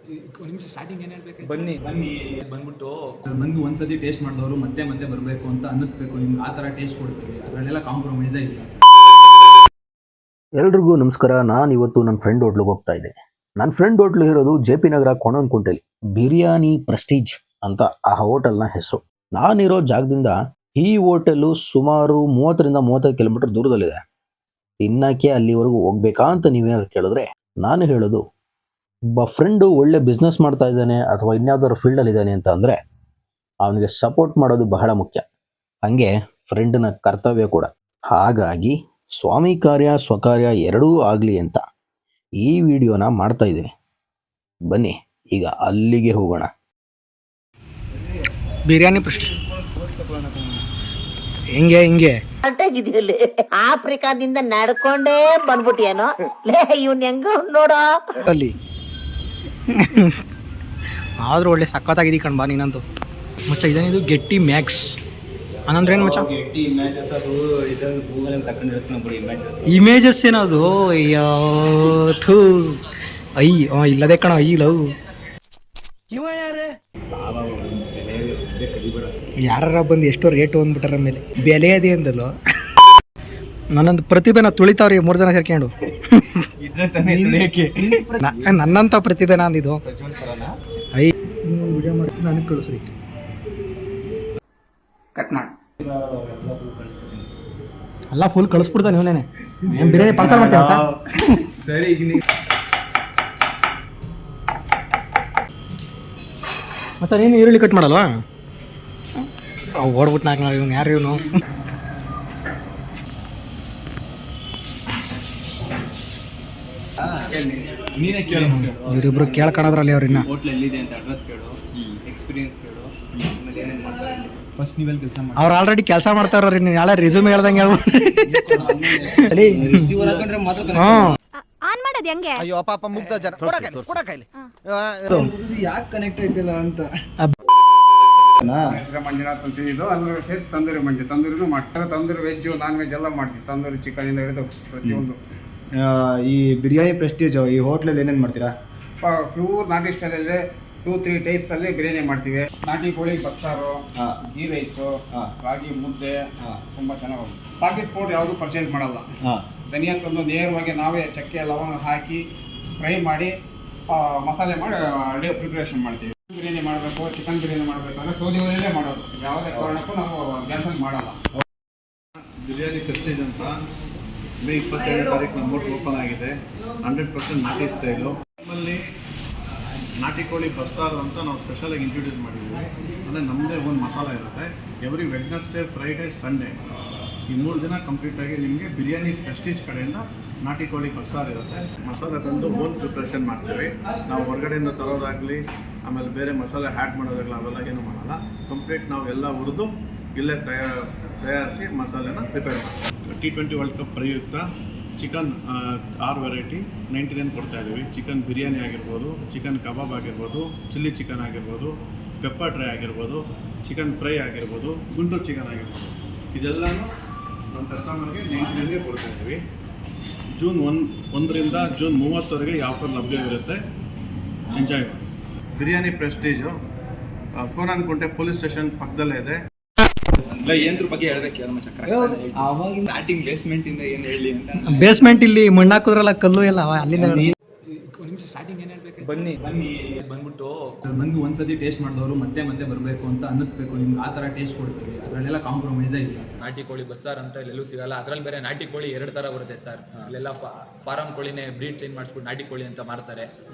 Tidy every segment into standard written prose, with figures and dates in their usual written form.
ನಿಮಿಷ ಸ್ಟಾರ್ಟಿಂಗ್ ಏನು ಹೇಳ್ಬೇಕು? ಬನ್ನಿ ಬಂದ್ಬಿಟ್ಟು ಬಂದು ಒಂದ್ಸತಿ ಟೇಸ್ಟ್ ಮಾಡಿದವರು ಮತ್ತೆ ಮತ್ತೆ ಬರಬೇಕು ಅಂತ ಅನ್ನಿಸ್ಬೇಕು. ನಿಮ್ಗೆ ಆ ಥರ ಟೇಸ್ಟ್ ಕೊಡ್ತೀವಿ, ಅದರಲ್ಲೆಲ್ಲ ಕಾಂಪ್ರಮೈಸೇ ಇಲ್ಲ ಸರ್. ಎಲ್ರಿಗೂ ನಮಸ್ಕಾರ. ನಾನು ಇವತ್ತು ನನ್ನ ಫ್ರೆಂಡ್ ಹೋಟ್ಲಿಗೆ ಹೋಗ್ತಾ ಇದ್ದೀನಿ. ನನ್ನ ಫ್ರೆಂಡ್ ಹೋಟ್ಲು ಇರೋದು JP ನಗರ ಕೋಣನಕುಂಟೆಲಿ. ಬಿರಿಯಾನಿ ಪ್ರೆಸ್ಟೀಜ್ ಅಂತ ಆ ಹೋಟೆಲ್ನ ಹೆಸರು. ನಾನಿರೋ ಜಾಗದಿಂದ ಈ ಹೋಟೆಲು ಸುಮಾರು 30-35 ಕಿಲೋಮೀಟರ್ ದೂರದಲ್ಲಿದೆ. ತಿನ್ನಕ್ಕೆ ಅಲ್ಲಿವರೆಗೂ ಹೋಗ್ಬೇಕಾ ಅಂತ ನೀವೇನಾದ್ರು ಕೇಳಿದ್ರೆ ನಾನು ಹೇಳೋದು, ಒಬ್ಬ ಫ್ರೆಂಡು ಒಳ್ಳೆ ಬಿಸ್ನೆಸ್ ಮಾಡ್ತಾ ಇದ್ದಾನೆ ಅಥವಾ ಇನ್ಯಾವುದಾದ್ರು ಫೀಲ್ಡಲ್ಲಿ ಇದ್ದಾನೆ ಅಂತ ಅಂದರೆ ಅವನಿಗೆ ಸಪೋರ್ಟ್ ಮಾಡೋದು ಬಹಳ ಮುಖ್ಯ. ಹಾಗೆ ಫ್ರೆಂಡ್ನ ಕರ್ತವ್ಯ ಕೂಡ. ಹಾಗಾಗಿ ಸ್ವಾಮಿ ಕಾರ್ಯ ಸ್ವಕಾರ್ಯ ಎರಡೂ ಆಗಲಿ ಅಂತ ಈ ವಿಡಿಯೋನ ಮಾಡ್ತಾ ಇದ್ದೀನಿ. ಬನ್ನಿ ಈಗ ಅಲ್ಲಿಗೆ ಹೋಗೋಣ. ಬಿರಿಯಾನಿ ಪ್ರಶ್ನೆ ಹಿಂಗೆ ಹೊರಟಾಗಿದೆಯಲ್ಲಿ ಆಫ್ರಿಕಾದಿಂದ ನಡ್ಕೊಂಡೇ ಬಂದ್ಬಿಟ್ಟಿಯೇನೋ ಲೇ ಇವ್ನ ಹೆಂಗ ನೋಡೋ ಅಲ್ಲಿ ಆದ್ರೂ ಒಳ್ಳೆ ಸಖತ್ತಾಗಿದೆ ಕಣ್ಬಾ ನೀನಂತೂ ಮಚ್ಚ. ಇದೇನಿದು ಗೆಟ್ಟಿ ಮ್ಯಾಕ್ಸ್ ಅನ್ನಂದ್ರೆ ಏನು ಮಚ್ಚ? ಗೆಟ್ಟಿ ಇಮೇಜಸ್ ಅದು ಇದರಲ್ಲಿ ಗೂಗಲ್ ತಕೊಂಡು ಇರ್ತೀನಿ ಬಿಡಿ. ಇಮೇಜಸ್ ಏನದು? ಥೂ ಐ ಇಲ್ಲದೆ ಕಣ ಐ ಲವ್ ಯಾರ ಬಂದು ಎಷ್ಟೋ ರೇಟು ಅಂದ್ಬಿಟ್ಟಾರ ಮೇಲೆ ಬೆಲೆ ಅದೇ ಅಂದಲ್ಲೋ. ನನ್ನೊಂದು ಪ್ರತಿಭೆನ ತುಳಿತಾವ್ರಿ 3 ಜನ ಸೇರ್ಕೊಂಡು. ನನ್ನಂತ ಪ್ರತಿಭೆನ ಅಂದಿದ್ದು ಐ ವಿಡಿಯೋ ಮಾಡಿ ನನಗೆ ಕಳಿಸ್ರಿ. ಕಟ್ ಮಾಡಿ ಅಲ್ಲ ಫುಲ್ ಕಳಿಸ್ಬಿಡ್ತಾನೆ ಇವನೇನೆ. ಬಿರಿಯಾನಿ ಪಾರ್ಸಲ್ ಮಾಡ್ತೀನಿ ಸರಿ. ಮತ್ತೆ ನೀನು ಈರುಳ್ಳಿ ಕಟ್ ಮಾಡಲ್ವಾ? ಓಡ್ಬಿಟ್ಟು ನಾಲ್ಕು ಇವನು ಯಾರು ಇವನು? ನೀನೇ ಕೇಳು. ಇವರಿಬ್ರು ಕೇಳ್ಕೊಳೋದ್ರಲ್ಲಿ ಅವ್ರಿನ್ನ ಹೋಟ್ಲ್ ಎಲ್ಲಿದೆ ಅಂತ ಅಡ್ರೆಸ್ ಕೇಳು, ಎಕ್ಸ್ಪೀರಿಯನ್ಸ್ ಕೇಳು, ಆಮೇಲೆ ಏನೇನು ಮಾಡ್ತಾರೆ ಫಸ್ಟ್ ನೀವೆಲ್ಲಿ ಕೆಲಸ ಮಾಡಿ. ಅವ್ರು ಆಲ್ರೆಡಿ ಕೆಲಸ ಮಾಡ್ತಾರ್ರಿ. ನೀವು ನಾಳೆ ರಿಸ್ಯೂಮ್ ಹೇಳ್ದಂಗೆ ಆನ್ ಮಾಡೋದು ಹೆಂಗೆ? ಅಯ್ಯೋ ಪಾಪ ಮುಗ್ಧ ಜನ ಕೊಡಕೈಲಿ ಯಾಕೆ ಕನೆಕ್ಟ್ ಆಯ್ತಿಲ್ಲ ಅಂತ. ಮಂಜುನಾಥ್ ಅಂತ ಇದು ಅಲ್ಲೂ ಸೇರಿಸಿ ತಂದೂರಿ ತಂದೂರಿನೂ ಮಾಡ್ತಾರೆ. ತಂದೂರಿ ವೆಜ್ಜು ನಾನ್ ವೆಜ್ ಎಲ್ಲ ಮಾಡ್ತೀವಿ. ತಂದೂರಿ ಚಿಕನ್ ಇಂದ ಹಿಡಿದು ಪ್ರತಿಯೊಂದು. ಈ ಬಿರಿಯಾನಿ ಪ್ರೆಸ್ಟೀಜ್ ಈ ಹೋಟ್ಲಲ್ಲಿ ಏನೇನು ಮಾಡ್ತೀರಾ? ಪ್ಯೂರ್ ನಾಟಿ ಸ್ಟೈಲಲ್ಲಿ 2-3 ಟೈಪ್ಸ್ ಅಲ್ಲಿ ಬಿರಿಯಾನಿ ಮಾಡ್ತೀವಿ. ನಾಟಿ ಕೋಳಿ ಬಸ್ಸಾರು, ಗೀ ರೈಸು, ರಾಗಿ ಮುದ್ದೆ ತುಂಬ ಚೆನ್ನಾಗಿ ಹೋಗುತ್ತೆ. ಪಾಕೆಟ್ ಪೌಡರ್ ಯಾವುದು ಪರ್ಚೇಸ್ ಮಾಡಲ್ಲ. ಧನಿಯಾ ತಂದು ನೇರವಾಗಿ ನಾವೇ ಚಕ್ಕೆ ಲವಂಗ ಹಾಕಿ ಫ್ರೈ ಮಾಡಿ ಮಸಾಲೆ ಮಾಡಿ ರೆಡಿ ಪ್ರಿಪ್ರೇಷನ್ ಮಾಡ್ತೀವಿ. ಬಿರಿಯಾನಿ ಮಾಡಬೇಕು, ಚಿಕನ್ ಬಿರಿಯಾನಿ ಮಾಡಬೇಕು ಅಂದರೆ ಸೌದೆ ಒಲೆಯಲ್ಲೇ ಮಾಡೋದು. ಯಾವುದೇ ಕಾರಣಕ್ಕೂ ನಾವು ಗ್ಯಾಸಲ್ಲಿ ಮಾಡಲ್ಲ. ಬಿರಿಯಾನಿ ಪ್ರೆಸ್ಟೀಜ್ ಅಂತ ಮೇ 27ನೇ ತಾರೀಕು ನಮ್ಮ ಹೋಟ್ಲ್ ಓಪನ್ ಆಗಿದೆ. 100% ನಾಟಿ ಸ್ಟೈಲು. ನಮ್ಮಲ್ಲಿ ನಾಟಿ ಕೋಳಿ ಬಸ್ಸಾರು ಅಂತ ನಾವು ಸ್ಪೆಷಲಾಗಿ ಇಂಟ್ರೊಡ್ಯೂಸ್ ಮಾಡಿದ್ದೀವಿ. ಅಂದರೆ ನಮ್ಮದೇ ಒಂದು ಮಸಾಲ ಇರುತ್ತೆ. ಎವ್ರಿ ವೆಡ್ನೆಸ್ಡೇ, ಫ್ರೈಡೇ, ಸಂಡೇ ಈ 3 ದಿನ ಕಂಪ್ಲೀಟಾಗಿ ನಿಮಗೆ ಬಿರಿಯಾನಿ ಪ್ರೆಸ್ಟೀಜ್ ಕಡೆಯಿಂದ ನಾಟಿ ಕೋಳಿ ಬಸ್ಸಾರು ಇರುತ್ತೆ. ಮಸಾಲೆ ತಂದು ಓನ್ ಪ್ರಿಪ್ರೇಷನ್ ಮಾಡ್ತೀವಿ ನಾವು. ಹೊರಗಡೆಯಿಂದ ತರೋದಾಗಲಿ ಆಮೇಲೆ ಬೇರೆ ಮಸಾಲೆ ಹ್ಯಾಡ್ ಮಾಡೋದಾಗಲಿ ಅವೆಲ್ಲ ಏನೂ ಮಾಡಲ್ಲ. ಕಂಪ್ಲೀಟ್ ನಾವು ಎಲ್ಲ ಹುರಿದು ಇಲ್ಲೇ ತಯಾರಿಸಿ ಮಸಾಲೆನ ಪ್ರಿಪೇರ್ ಮಾಡ್ತೀವಿ. T20 ವರ್ಲ್ಡ್ ಕಪ್ ಪ್ರಯುಕ್ತ ಚಿಕನ್ 6 ವೆರೈಟಿ 99 ಕೊಡ್ತಾಯಿದ್ದೀವಿ. ಚಿಕನ್ ಬಿರಿಯಾನಿ ಆಗಿರ್ಬೋದು, ಚಿಕನ್ ಕಬಾಬ್ ಆಗಿರ್ಬೋದು, ಚಿಲ್ಲಿ ಚಿಕನ್ ಆಗಿರ್ಬೋದು, ಪೆಪ್ಪರ್ ಡ್ರೈ ಆಗಿರ್ಬೋದು, ಚಿಕನ್ ಫ್ರೈ ಆಗಿರ್ಬೋದು, ಗುಂಟೂರು ಚಿಕನ್ ಆಗಿರ್ಬೋದು, ಇದೆಲ್ಲನೂ ನಮ್ಮ ಕಸ್ಟಮರ್ಗೆ 99ಗೆ ಕೊಡ್ತಾಯಿದ್ದೀವಿ. ಜೂನ್ 1ರಿಂದ ಜೂನ್ 30ವರೆಗೆ ಈ ಆಫರ್ ಲಭ್ಯವಿರುತ್ತೆ. ಎಂಜಾಯ್ ಮಾಡಿ. Biryani prestige Konanakunte police station ಪಕ್ಕದಲ್ಲೇ ಇದೆ. ಏನ್ರ ಬಗ್ಗೆ ಹೇಳ್ಬೇಕು ಹೇಳಮ್ಮ ಚಕ್ರ. ಆವಾಗಿನ ಸ್ಟಾರ್ಟಿಂಗ್ ಬೇಸ್ಮೆಂಟ್ ಇಂದ ಏನು ಹೇಳಿ ಅಂತ. ಬೇಸ್ಮೆಂಟ್ ಇಲ್ಲಿ ಮಣ್ಣು ಹಾಕಿದ್ರಲ್ಲ ಕಲ್ಲು ಎಲ್ಲ ಅಲ್ಲಿಂದ. ನಿಮಿಷ ಸ್ಟಾರ್ಟಿಂಗ್ ಏನು ಹೇಳ್ಬೇಕು? ಬನ್ನಿ ಬಂದ್ಬಿಟ್ಟು ಬಂದು ಒಂದ್ಸತಿ ಟೇಸ್ಟ್ ಮಾಡಿದವರು ಮತ್ತೆ ಮತ್ತೆ ಬರಬೇಕು ಅಂತ ಅನ್ನಿಸ್ಬೇಕು. ನಿಮ್ಗೆ ಆ ಥರ ಟೇಸ್ಟ್ ಕೊಡ್ತೀವಿ, ಅದರಲ್ಲೆಲ್ಲ ಕಾಂಪ್ರಮೈಸೇ ಇಲ್ಲ ಸರ್. ನಾಟಿ ಕೋಳಿ ಬಸ್ಸಾರ್ ಅಂತ ಎಲ್ಲೂ ಸಿಗಲ್ಲ. ಅದ್ರಲ್ಲಿ ಬೇರೆ ನಾಟಿ ಕೋಳಿ 2 ಥರ ಬರುತ್ತೆ ಸರ್. ಅಲ್ಲೆಲ್ಲ ಫಾರಂ ಕೋಳಿನೇ ಬ್ರೀಡ್ ಚೇಂಜ್ ಮಾಡಿಸ್ಬಿಟ್ಟು ನಾಟಿ ಕೋಳಿ ಅಂತ ಮಾರ್ತಾರೆ.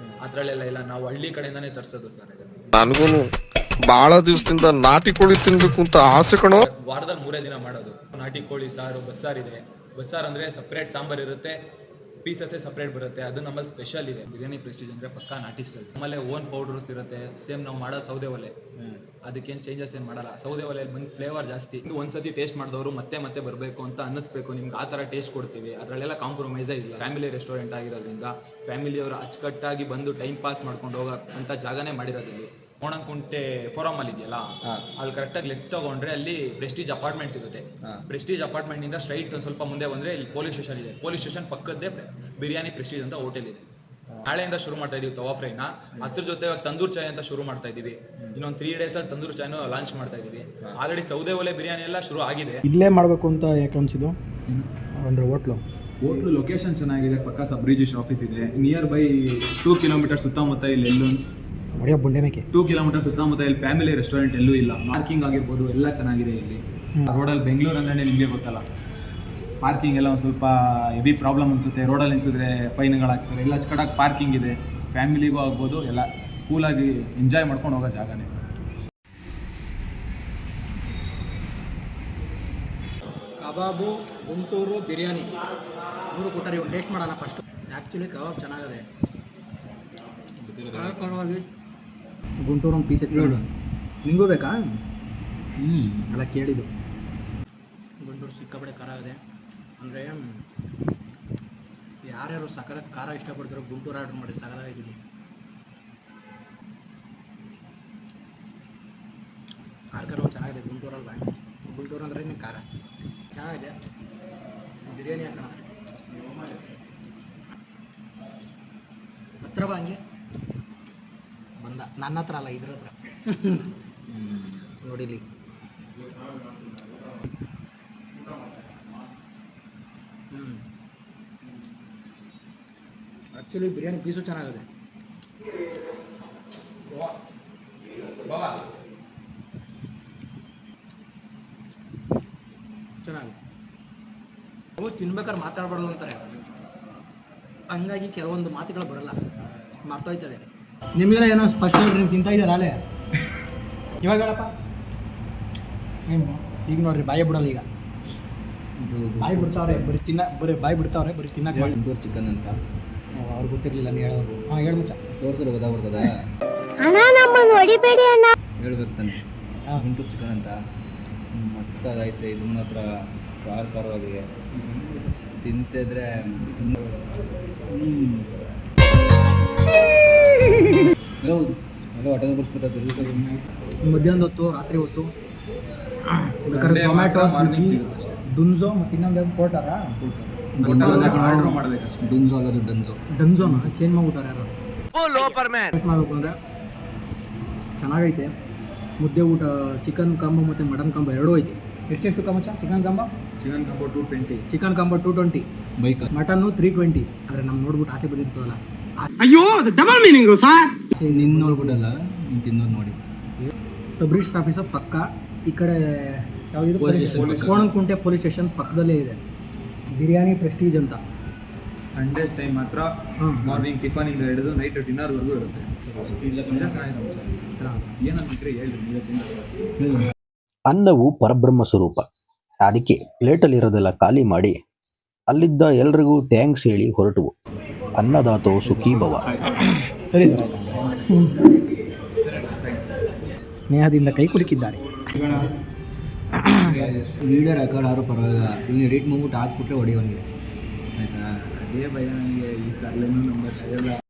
ಅದರಲ್ಲೆಲ್ಲ ಇಲ್ಲ, ನಾವು ಹಳ್ಳಿ ಕಡೆಯಿಂದಾನೇ ತರಿಸೋದು ಸರ್. ನನಗೂ ಬಹಳ ದಿವಸದಿಂದ ನಾಟಿ ಕೋಳಿ ತಿನ್ಬೇಕು ಅಂತ ಆಸೆ ಕಣೋ. ವಾರದಲ್ಲಿ 3 ದಿನ ಮಾಡೋದು ನಾಟಿ ಕೋಳಿ ಸಾರು. ಬಸ್ಸಾರ್ ಇದೆ. ಬಸ್ಸಾರ್ ಅಂದರೆ ಸಪ್ರೇಟ್ ಸಾಂಬಾರ್ ಇರುತ್ತೆ, ಪೀಸಸ್ಸೇ ಸಪ್ರೇಟ್ ಬರುತ್ತೆ. ಅದು ನಮ್ಮಲ್ಲಿ ಸ್ಪೆಷಲ್ ಇದೆ. ಬಿರಿಯಾನಿ ಪ್ರೆಸ್ಟೀಜ್ ಅಂದರೆ ಪಕ್ಕಾ ನಾಟಿ ಸ್ಟೈಲ್ಸ್. ನಮ್ಮಲ್ಲೇ ಓನ್ ಪೌಡರ್ಸ್ ಇರುತ್ತೆ. ಸೇಮ್ ನಾವು ಮಾಡೋದು ಸೌದೆ ಒಲೆ, ಅದಕ್ಕೇನು ಚೇಂಜಸ್ ಏನು ಮಾಡಲ್ಲ. ಸೌದೆ ಒಲೆಯಲ್ಲಿ ಬಂದು ಫ್ಲೇವರ್ ಜಾಸ್ತಿ. ಒಂದ್ಸತಿ ಟೇಸ್ಟ್ ಮಾಡಿದವರು ಮತ್ತೆ ಮತ್ತೆ ಬರಬೇಕು ಅಂತ ಅನ್ನಿಸ್ಬೇಕು. ನಿಮ್ಗೆ ಆ ಥರ ಟೇಸ್ಟ್ ಕೊಡ್ತೀವಿ, ಅದರಲ್ಲೆಲ್ಲ ಕಾಂಪ್ರಮೈಸೇ ಇಲ್ಲ. ಫ್ಯಾಮಿಲಿ ರೆಸ್ಟೋರೆಂಟ್ ಆಗಿರೋದ್ರಿಂದ ಫ್ಯಾಮಿಲಿಯವರು ಅಚ್ಚುಕಟ್ಟಾಗಿ ಬಂದು ಟೈಮ್ ಪಾಸ್ ಮಾಡ್ಕೊಂಡು ಹೋಗೋ ಅಂತ ಜಾಗನೇ ಮಾಡಿರೋದಿಲ್ಲ. ಕೋಣನಕುಂಟೆ ಫೋರಮ್ ಅಲ್ಲಿ ಇದೆಯಲ್ಲ, ಅಲ್ಲಿ ಕರೆಕ್ಟಾಗಿ ಲೆಫ್ಟ್ ತಗೊಂಡ್ರೆ ಅಲ್ಲಿ ಪ್ರೆಸ್ಟೀಜ್ ಅಪಾರ್ಟ್ಮೆಂಟ್ಸ್ ಇರುತ್ತೆ. ಪ್ರೆಸ್ಟೀಜ್ ಅಪಾರ್ಟ್ಮೆಂಟ್ ಇಂದ ಸ್ಟ್ರೈಟ್ ಸ್ವಲ್ಪ ಮುಂದೆ ಬಂದ್ರೆ ಇಲ್ಲಿ ಪೊಲೀಸ್ ಸ್ಟೇಷನ್ ಇದೆ. ಪೊಲೀಸ್ ಸ್ಟೇಷನ್ ಪಕ್ಕದ್ದೇ ಬಿರಿಯಾನಿ ಪ್ರೆಸ್ಟೀಜ್ ಅಂತ ಹೋಟೆಲ್ ಇದೆ. ನಾಳೆಯಿಂದ ಶುರು ಮಾಡ್ತಾ ಇದೀವಿ ತವಾ ಫ್ರೈನ. ಅದ್ರ ಜೊತೆ ತಂದೂರ್ ಚಾಯ್ ಅಂತ ಶುರು ಮಾಡ್ತಾ ಇದೀವಿ. ಇನ್ನೊಂದು 3 ಡೇಸಲ್ಲಿ ತಂದೂರ್ ಚಾಯ್ನು ಲಾಂಚ್ ಮಾಡ್ತಾ ಇದೀವಿ. ಆಲ್ರೆಡಿ ಸೌದೆ ಒಲೆ ಬಿರಿಯಾನಿ ಎಲ್ಲ ಶುರು ಆಗಿದೆ. ಇಲ್ಲೇ ಮಾಡಬೇಕು ಅಂತ ಯಾಕೆ ಅನಿಸಿದ್ದು ಅಂದರೆ ಹೋಟ್ಲು ಲೊಕೇಶನ್ ಚೆನ್ನಾಗಿದೆ, ಪಕ್ಕ ಸಬ್ ರಿಜಿಸ್ಟ್ರ್ ಆಫೀಸ್ ಇದೆ. ನಿಯರ್ ಬೈ 2 ಕಿಲೋಮೀಟರ್ ಸುತ್ತಮುತ್ತ ಇಲ್ಲಿ ಎಲ್ಲೂ ಒಡೆಯ ಬುಂಡೆ ಮೇಕೆ 2 ಕಿಲೋಮೀಟರ್ ಸುತ್ತಮುತ್ತ ಇಲ್ಲಿ ಫ್ಯಾಮಿಲಿ ರೆಸ್ಟೋರೆಂಟ್ ಎಲ್ಲೂ ಇಲ್ಲ. ಪಾರ್ಕಿಂಗ್ ಆಗಿರ್ಬೋದು ಎಲ್ಲ ಚೆನ್ನಾಗಿದೆ ಇಲ್ಲಿ. ರೋಡಲ್ಲಿ ಬೆಂಗಳೂರು ಅಂದ್ರೆ ನಿಮಗೆ ಗೊತ್ತಲ್ಲ, ಪಾರ್ಕಿಂಗ್ ಎಲ್ಲ ಒಂದು ಸ್ವಲ್ಪ ಹೆವಿ ಪ್ರಾಬ್ಲಮ್ ಅನಿಸುತ್ತೆ. ರೋಡಲ್ಲಿ ನಿಲ್ಸಿದ್ರೆ ಫೈನ್ಗಳಾಗ್ತಾರೆ. ಎಲ್ಲ ಕಡೆಗೆ ಪಾರ್ಕಿಂಗ್ ಇದೆ, ಫ್ಯಾಮಿಲಿಗೂ ಆಗ್ಬೋದು, ಎಲ್ಲ ಕೂಲಾಗಿ ಎಂಜಾಯ್ ಮಾಡ್ಕೊಂಡು ಹೋಗೋ ಜಾಗನೇ ಸರ್. ಕಬಾಬು, ಗುಂಟೂರು, ಬಿರಿಯಾನಿ 3 ಕೊಟ್ಟರೆ ಇವು ಟೇಸ್ಟ್ ಮಾಡೋಣ ಫಸ್ಟು. ಆ್ಯಕ್ಚುಲಿ ಕಬಾಬ್ ಚೆನ್ನಾಗಿದೆ. ಗುಂಟೂರು ಒಂದು ಪೀಸ್ ಎತ್ತಿ ನಿಂಗೂ ಬೇಕಾ? ಅಲ್ಲ ಕೇಳಿದ್ದು. ಗುಂಟೂರು ಸಿಕ್ಕಾಪಟ್ಟೆ ಖಾರ ಇದೆ. ಅಂದರೆ ಯಾರ್ಯಾರು ಸಕ್ಕತ್ತಾಗಿ ಖಾರ ಇಷ್ಟಪಡ್ತಾರೋ ಗುಂಟೂರು ಆರ್ಡ್ರ್ ಮಾಡಿ, ಸಕ್ಕತ್ತಾಗಿದ್ದೀನಿ. ಖಾರ ಚೆನ್ನಾಗಿದೆ ಗುಂಟೂರಲ್ಲ. ಗುಂಟೂರು ಅಂದ್ರೆ ಇನ್ನು ಖಾರ ಚೆನ್ನಾಗಿದೆ. ಬಿರಿಯಾನಿ ಹಾಕೋಣ ಹತ್ರ ಬಾ. ಹಂಗೆ ಬಂದ ನನ್ನ ಹತ್ರ ಅಲ್ಲ, ಇದ್ರ ಹತ್ರ ನೋಡಿಲಿ. ಆ್ಯಕ್ಚುಲಿ ಬಿರಿಯಾನಿ ಪೀಸು ಚೆನ್ನಾಗಿದೆ. ಚೆನ್ನಾಗಿದೆ. ಅವು ತಿನ್ಬೇಕಾದ್ರೆ ಮಾತಾಡಬಾರ್ದು ಅಂತಾರೆ, ಹಂಗಾಗಿ ಕೆಲವೊಂದು ಮಾತುಗಳು ಬರಲ್ಲ, ಮರ್ತೋಯ್ತದೆ. ನಿಮಗೆಲ್ಲ ಏನೋ ಸ್ಪಷ್ಟ ನೀವು ತಿಂತಾ ಇದ್ದೀರ ಅಲ್ಲೇ. ಇವಾಗ ಹೇಳಪ್ಪ ಏನು ಈಗ ನೋಡ್ರಿ, ಬಾಯಿ ಬಿಡಲ್ಲ. ಈಗ ಬಾಯಿ ಬಿಡ್ತಾವ್ರೆ, ಬರೀ ಬಾಯಿ ಬಿಡ್ತಾವ್ರೆ, ಬರೀ ತಿನ್ನಕ್ಕೆ. ಗುಂಟೂರು ಚಿಕನ್ ಅಂತ ಅವ್ರಿಗೆ ಗೊತ್ತಿರಲಿಲ್ಲ, ನೀವು ಹೇಳೋರು. ಹಾಂ ಹೇಳಿ ಮುಚ್ಚ, ತೋರಿಸಲು ಗೊತ್ತಾಗ್ಬಿಡ್ತದ. ಹೇಳ್ಬೇಕು ತಾನೆ. ಗುಂಟೂರು ಚಿಕನ್ ಅಂತ ಮಸ್ತಾಗೈತೆ. ಇದು ಮಾತ್ರ ಖಾರವಾಗಿ ತಿಂತಿದ್ರೆ ಹೊಟ್ಟೆ ಬರ್ಸ್ಬಿಡ್ತದೆ. ಮಧ್ಯಾಹ್ನದ ಹೊತ್ತು, ರಾತ್ರಿ ಹೊತ್ತು ಬೇಕಾದ್ರೆ ಟೊಮ್ಯಾಟೊ, ಸ್ವಿಗ್ಗಿ, ಡುನ್ಝೋ ಮತ್ತು ಇನ್ನೊಂದು ಕೊಟ್ಟಾರ. ಆರ್ಡರ್ ಮಾಡಬೇಕಷ್ಟೇ. ಡುನ್ಝೋ ಅಲ್ಲ, ಡನ್ಝೋನ ಚೇಂಜ್ ಮಾಡ್ಬಿಟ್ಟಾರೆ ಯಾರು. ಟೇಸ್ಟ್ ಮಾಡಬೇಕು ಅಂದರೆ ಚೆನ್ನಾಗೈತೆ. ಮುದ್ದೆ ಊಟ, ಚಿಕನ್ ಕಾಂಬೋ ಮತ್ತು ಮಟನ್ ಕಾಂಬೋ ಎರಡೂ ಐತೆ. ಎಷ್ಟೆಷ್ಟು combo? Chicken combo 220, chicken combo 220, bike mutton 320. ಆದರೆ ನಮ್ಮ ನೋಡ್ಬಿಟ್ಟು ಆಸೆ ಬಂದಿರ್ತವಲ್ಲ. ಅಯ್ಯೋ ಡಬಲ್ ಮೀನಿಂಗು ಸರ್. ನಿನ್ನ ನೋಡ್ಬಿಟ್ಟಲ್ಲ, ನೀನು ತಿನ್ನೋದು ನೋಡಿ. ಸಬ್ ರಿಜಿಸ್ಟ್ರ್ ಆಫೀಸ್ ಪಕ್ಕ ಈ ಕಡೆ ಯಾವುದು Police station. Konanakunte police station ಪಕ್ಕದಲ್ಲೇ ಇದೆ ಬಿರಿಯಾನಿ ಪ್ರೆಸ್ಟೀಜ್ ಅಂತ. ಸಂಡೇ ಟೈಮ್ ಮಾತ್ರ ಮಾರ್ನಿಂಗ್ ಟಿಫನಿಂದ ಹಿಡಿದು ನೈಟ್ ಡಿನ್ನರ್ವರೆಗೂ ಇರುತ್ತೆ. ಏನಂತಿದ್ರೆ ಹೇಳಿ ನೀವೇ ತಿಂದ. ಅನ್ನವು ಪರಬ್ರಹ್ಮ ಸ್ವರೂಪ. ಅದಕ್ಕೆ ಪ್ಲೇಟಲ್ಲಿರೋದೆಲ್ಲ ಖಾಲಿ ಮಾಡಿ ಅಲ್ಲಿದ್ದ ಎಲ್ರಿಗೂ ಥ್ಯಾಂಕ್ಸ್ ಹೇಳಿ ಹೊರಟುವು. ಅನ್ನದಾತೋ ಸುಖೀ ಭವ. ಸರಿ ಸರ್, ಸ್ನೇಹದಿಂದ ಕೈ ಕುಲುಕಿದ್ದಾರೆ. ವೀಡಿಯೋ ರೆಕಾರ್ಡ್ ಆದ್ರೂ ಪರವಾಗಿಲ್ಲ, ನೀವು ಎಡಿಟ್ ಮಾಡ್ಬಿಟ್ಟು ಹಾಕ್ಬಿಟ್ರೆ ಹೊಡಿಯೋನಿಗೆ ಆಯ್ತಾ. ಅದೇ ಭಯ ನನಗೆ. ಈ ಕಾಲೇನೂ ನಂಬರ್